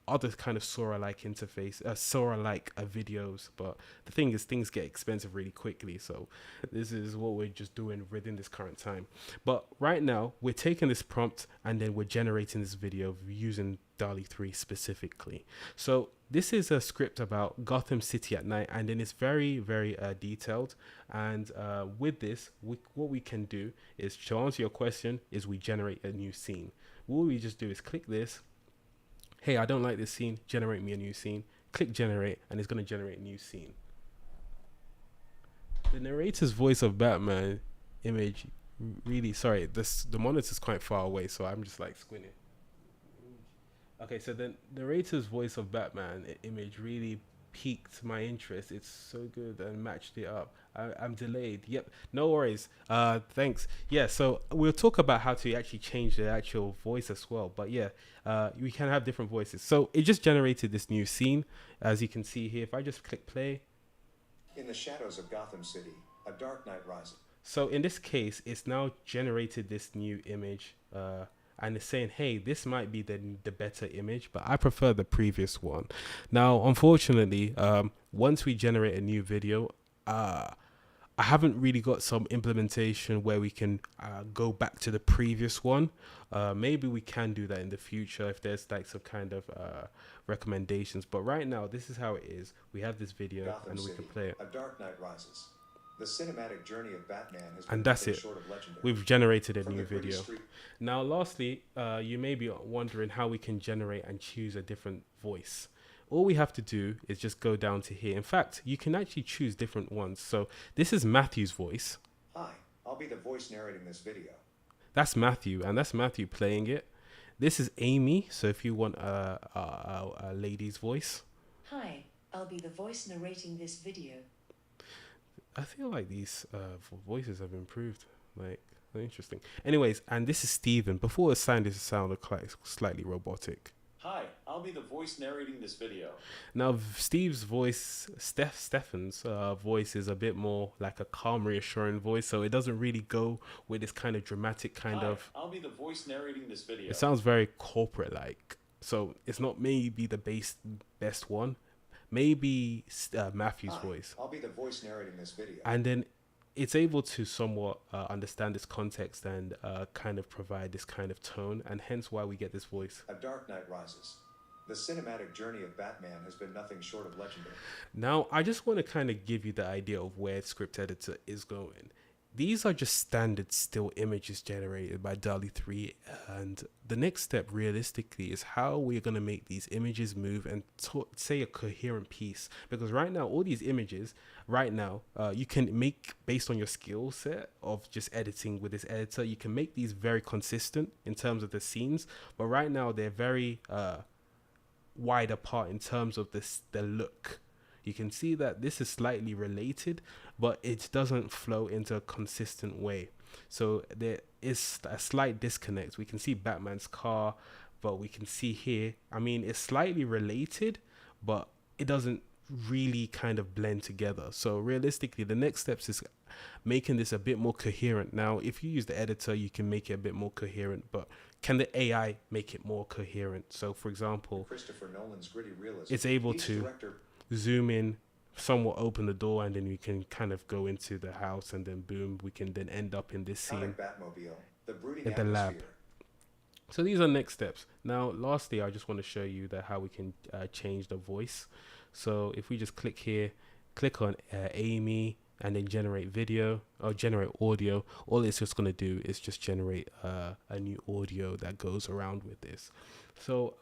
other kind of Sora-like interface, Sora-like videos. But the thing is, things get expensive really quickly, so this is what we're just doing within this current time. But right now, we're taking this prompt and then we're generating this video using DALL-E 3 specifically. So this is a script about Gotham City at night, and then it's very, very detailed. And with this, what we can do is, to answer your question, is we generate a new scene. What we just do is click this. Hey, I don't like this scene. Generate me a new scene. Click generate, and it's going to generate a new scene. The narrator's voice of Batman image really, sorry, the monitor's quite far away, so I'm just like squinting. Okay, so the narrator's voice of Batman image really piqued my interest. It's so good and matched it up. I'm delayed. Yep, no worries. Thanks. Yeah, so we'll talk about how to actually change the actual voice as well. But yeah, we can have different voices. So it just generated this new scene, as you can see here. If I just click play. In the shadows of Gotham City, a dark night rises. So in this case, it's now generated this new image, and it's saying, hey, this might be the better image, but I prefer the previous one. Now, unfortunately, once we generate a new video, I haven't really got some implementation where we can go back to the previous one. Maybe we can do that in the future if there's like some kind of recommendations. But right now, this is how it is. We have this video Gotham and we City, can play it. a dark night rises. The cinematic journey of Batman has been And that's nothing it. short of legendary. We've generated a From new the gritty video. street. Now, lastly, you may be wondering how we can generate and choose a different voice. All we have to do is just go down to here. In fact, you can actually choose different ones. So this is Matthew's voice. Hi, I'll be the voice narrating this video. That's Matthew, and that's Matthew playing it. This is Amy. So if you want a lady's voice. Hi, I'll be the voice narrating this video. I feel like these voices have improved. Like, they're interesting. Anyways, and this is Steven. Before it sounded quite slightly robotic. Hi, I'll be the voice narrating this video. Now, Steve's voice, Stefan's voice is a bit more like a calm, reassuring voice, so it doesn't really go with this kind of dramatic kind Hi, of... I'll be the voice narrating this video. It sounds very corporate-like, so it's not maybe the best one. Maybe Matthew's Hi, voice. I'll be the voice narrating this video. And then it's able to somewhat understand this context and kind of provide this kind of tone, and hence why we get this voice. A dark night rises. The cinematic journey of Batman has been nothing short of legendary. Now, I just want to kind of give you the idea of where Script Editor is going. these are just standard still images generated by DALL-E 3, and the next step realistically is how we're going to make these images move and say a coherent piece. Because right now, all these images, you can make, based on your skill set of just editing with this editor, you can make these very consistent in terms of the scenes, but right now they're very wide apart in terms of the look. You can see that this is slightly related, but it doesn't flow into a consistent way. So there is a slight disconnect. We can see Batman's car, but we can see here, I mean, it's slightly related, but it doesn't really kind of blend together. So realistically, the next steps is making this a bit more coherent. Now, if you use the editor, you can make it a bit more coherent, but can the AI make it more coherent? So for example, Christopher Nolan's gritty realism. it's able Each to director zoom in, somewhat open the door, and then we can kind of go into the house, and then boom, we can then end up in this scene Comic Batmobile, the brooding at the lab. atmosphere. So these are next steps. Now, lastly, I just want to show you that how we can change the voice. So if we just click here, click on Amy, and then generate video or generate audio, all it's just going to do is just generate a new audio that goes around with this. So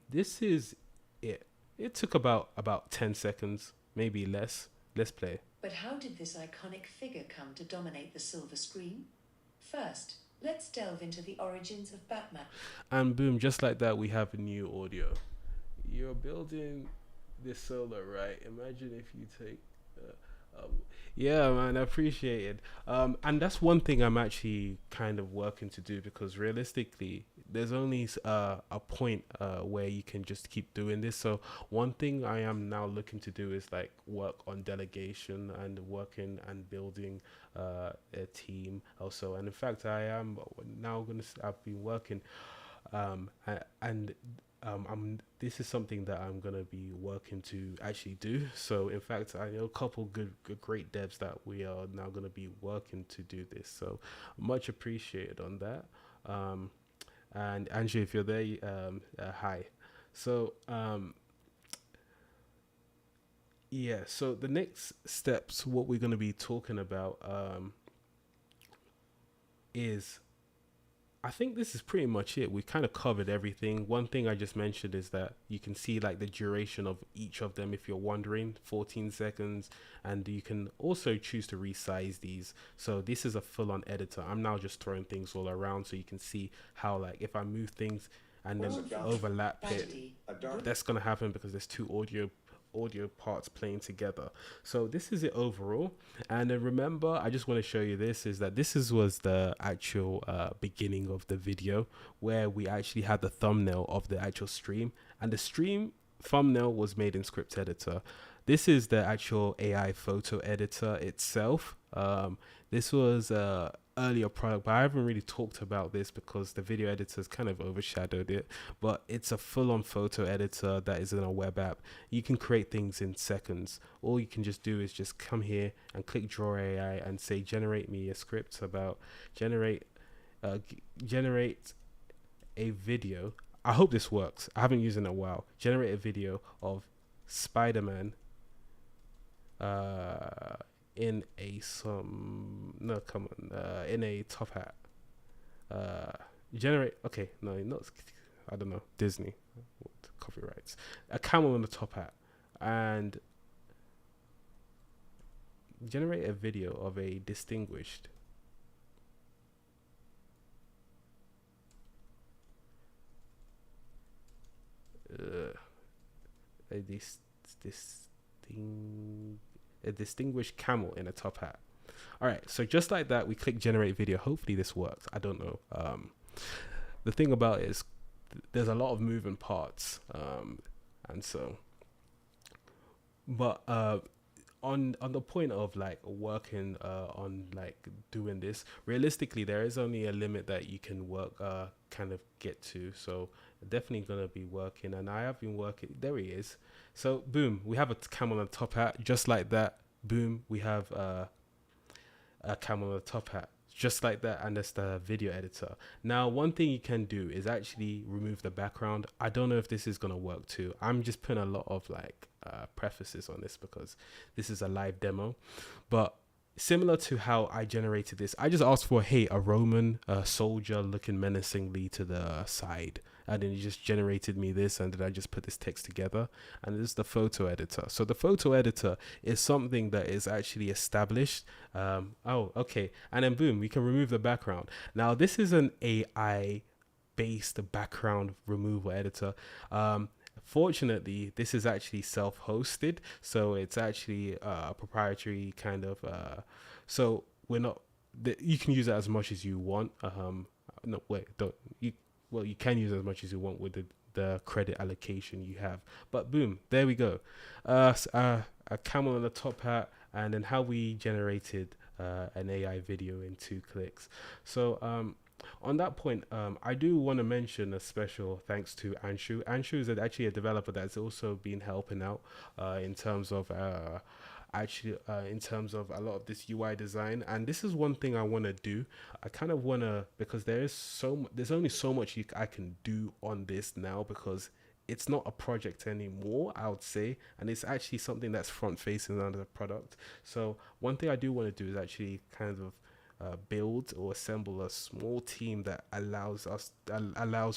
this is it. It took about 10 seconds, maybe less. Let's play. But how did this iconic figure come to dominate the silver screen? First, let's delve into the origins of Batman. And boom, just like that, we have a new audio. You're building this solo, right? Imagine if you take yeah, man, I appreciate it. And that's one thing I'm actually kind of working to do, because realistically there's only a point where you can just keep doing this. So one thing I am now looking to do is like work on delegation and working and building a team also. And in fact, I am now I've been working this is something that I'm gonna be working to actually do. So in fact, I know a couple good great devs that we are now gonna be working to do this. So much appreciated on that. And Andrew, if you're there, hi. So yeah. So the next steps, what we're gonna be talking about is, I think this is pretty much it. We kind of covered everything. One thing I just mentioned is that you can see like the duration of each of them if you're wondering, 14 seconds. And you can also choose to resize these. So this is a full-on editor. I'm now just throwing things all around so you can see how, like, if I move things and then overlap it, that's going to happen because there's two audio parts playing together. So this is it overall. And then remember, I just want to show you this, is that this was the actual beginning of the video, where we actually had the thumbnail of the actual stream, and the stream thumbnail was made in Scripteditor. This is the actual AI photo editor itself. This was earlier product, but I haven't really talked about this because the video editors kind of overshadowed it. But it's a full-on photo editor that is in a web app. You can create things in seconds. All you can just do is just come here and click Draw AI and say generate me a script about generate a video. I hope this works. I haven't used it in a while. Generate a video of Spider-Man in a in a top hat. Generate, okay, no, not, I don't know, Disney, copyrights. A camel on the top hat, and generate a video of a distinguished a distinguished camel in a top hat. All right, so just like that, we click generate video. Hopefully this works. I don't know. The thing about it is there's a lot of moving parts, and so, but on the point of like working on like doing this, realistically there is only a limit that you can work kind of get to. So definitely gonna be working, and I have been working. There he is. So boom, we have a camel on the top hat, just like that. Boom, we have a camel on the top hat, just like that. And that's the video editor. Now one thing you can do is actually remove the background. I don't know if this is gonna work too. I'm just putting a lot of like prefaces on this because this is a live demo, but similar to how I generated this, I just asked for, hey, a Roman soldier looking menacingly to the side. And then it just generated me this, and then I just put this text together. And this is the photo editor. So the photo editor is something that is actually established. Oh, okay. And then boom, we can remove the background. Now, this is an AI based background removal editor. Fortunately, this is actually self-hosted, so it's actually a proprietary kind of. So we're not. You can use it as much as you want. No, wait, don't you? Well, you can use it as much as you want with the credit allocation you have. But boom, there we go. A camel on the top hat, and then how we generated an AI video in 2 clicks. So on that point, I do want to mention a special thanks to Anshu. Anshu is actually a developer that's also been helping out in terms of in terms of a lot of this UI design. And this is one thing I want to do. I kind of want to, because there's only so much I can do on this now, because it's not a project anymore, I would say, and it's actually something that's front facing under the product. So one thing I do want to do is actually kind of build or assemble a small team that allows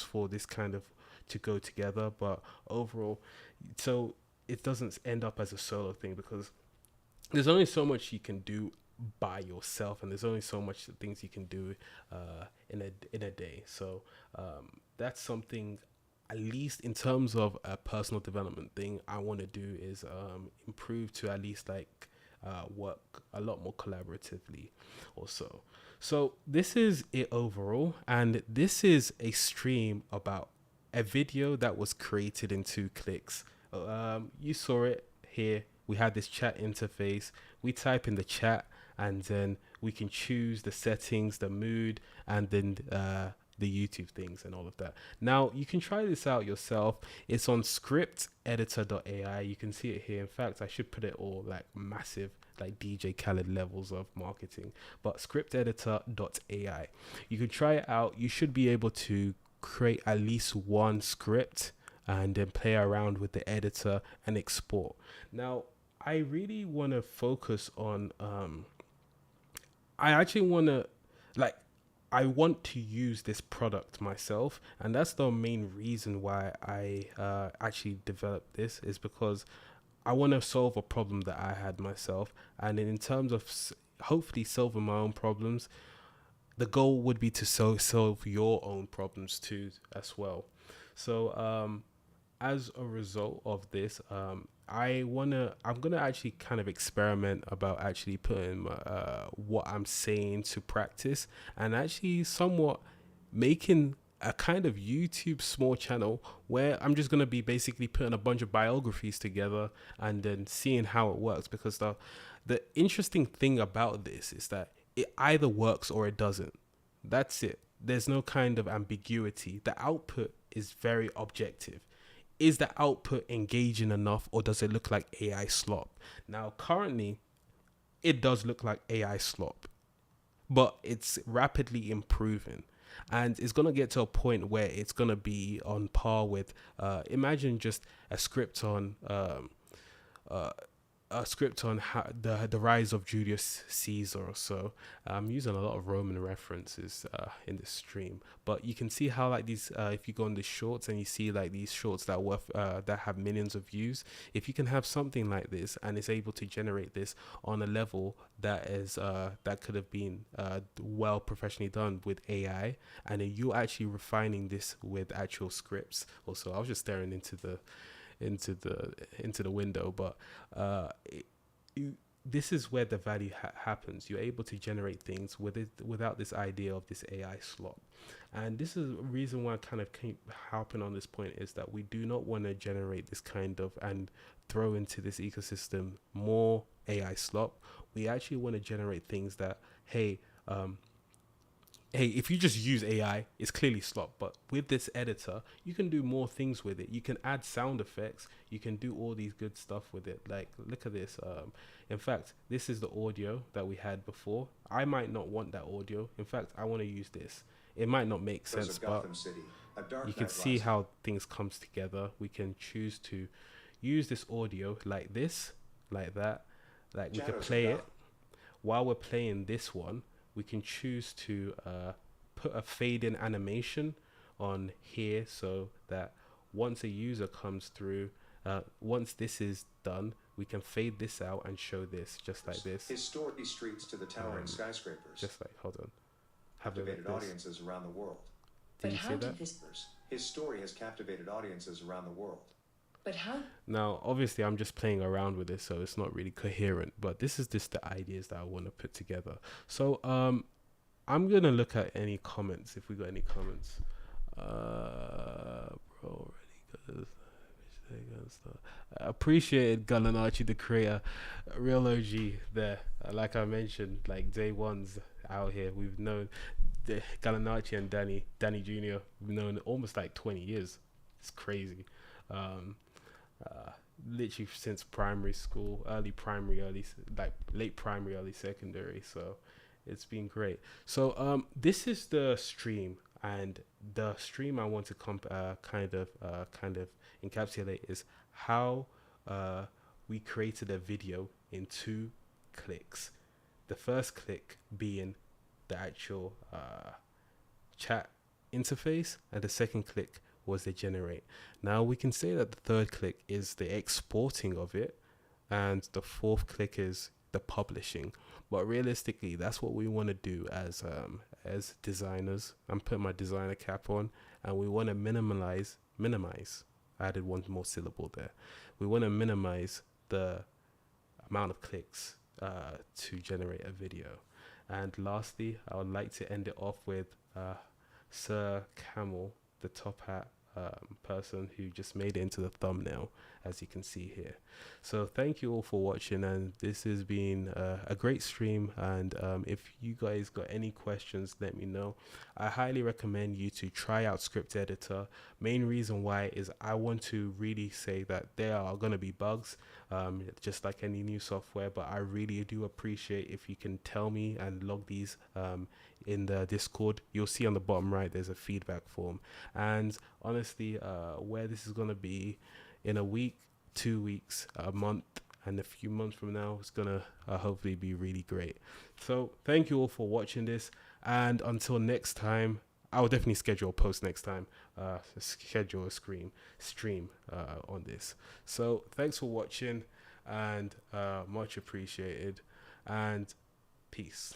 for this kind of to go together, but overall, so it doesn't end up as a solo thing, because there's only so much you can do by yourself, and there's only so much things you can do in a day. So that's something, at least in terms of a personal development thing, I want to do is improve to at least like work a lot more collaboratively also. So this is it overall, and this is a stream about a video that was created in 2 clicks. You saw it here. We had this chat interface. We type in the chat, and then we can choose the settings, the mood, and then the YouTube things and all of that. Now, you can try this out yourself. It's on Scripteditor.ai. You can see it here. In fact, I should put it all like massive, like DJ Khaled levels of marketing. But Scripteditor.ai. You can try it out. You should be able to create at least one script and then play around with the editor and export. Now, I really want to focus on, I want to use this product myself, and that's the main reason why I actually developed this, is because I want to solve a problem that I had myself, and in terms of hopefully solving my own problems, the goal would be to solve your own problems too as well. So as a result of this, I'm gonna actually kind of experiment about actually putting what I'm saying to practice, and actually somewhat making a kind of YouTube small channel where I'm just gonna be basically putting a bunch of biographies together and then seeing how it works. Because the interesting thing about this is that it either works or it doesn't. That's it. There's no kind of ambiguity. The output is very objective. Is the output engaging enough, or does it look like AI slop? Now, currently, it does look like AI slop, but it's rapidly improving. And it's going to get to a point where it's going to be on par with, imagine just a script on how the rise of Julius Caesar or so. I'm using a lot of Roman references in this stream, but you can see how like these if you go on the shorts and you see like these shorts that that have millions of views, if you can have something like this and it's able to generate this on a level that is that could have been well professionally done with AI, and then you actually refining this with actual scripts. Also, I was just staring into the window, but this is where the value happens. You're able to generate things without this idea of this AI slop. And this is a reason why I kind of keep harping on this point, is that we do not want to generate this kind of and throw into this ecosystem more AI slop. We actually want to generate things that, hey, if you just use AI, it's clearly slop. But with this editor, you can do more things with it. You can add sound effects. You can do all these good stuff with it. Like, look at this. In fact, this is the audio that we had before. I might not want that audio. In fact, I want to use this. It might not make sense, but you can see how things comes together. We can choose to use this audio like this, like that. Like, we could play it. while we're playing this one, we can choose to put a fade in animation on here, so that once a user comes through, once this is done, we can fade this out and show this just like this. His story streets to the towering skyscrapers. Just like, hold on. Have a look Captivated at this. audiences around the world. Did But you how see did that? this? His story has captivated audiences around the world. But how? Now, obviously, I'm just playing around with this, so it's not really coherent. But this is just the ideas that I want to put together. So, I'm gonna look at any comments if we got any comments. Bro, really good. I appreciated Gallinacci, the creator, real OG there. Like I mentioned, like day one's out here. We've known Gallinacci and Danny Jr. We've known almost like 20 years. It's crazy. Literally since primary school, late primary, early secondary. So it's been great. So this is the stream, and the stream I want to kind of encapsulate is how we created a video in 2 clicks. The first click being the actual chat interface, and the second click was the generate. Now we can say that the third click is the exporting of it, and the fourth click is the publishing. But realistically, that's what we want to do as designers. I'm putting my designer cap on, and we want to minimize. I added one more syllable there. We want to minimize the amount of clicks to generate a video. And lastly, I would like to end it off with Sir Camel, the top hat person who just made it into the thumbnail, as you can see here. So thank you all for watching, and this has been a great stream. And if you guys got any questions, let me know. I highly recommend you to try out Script Editor. Main reason why is I want to really say that there are going to be bugs, just like any new software, but I really do appreciate if you can tell me and log these in the Discord. You'll see on the bottom right there's a feedback form. And honestly, where this is going to be in a week, 2 weeks, a month, and a few months from now, it's gonna hopefully be really great. So thank you all for watching this, and until next time, I'll definitely schedule a post next time, schedule a stream on this. So thanks for watching, and much appreciated, and peace.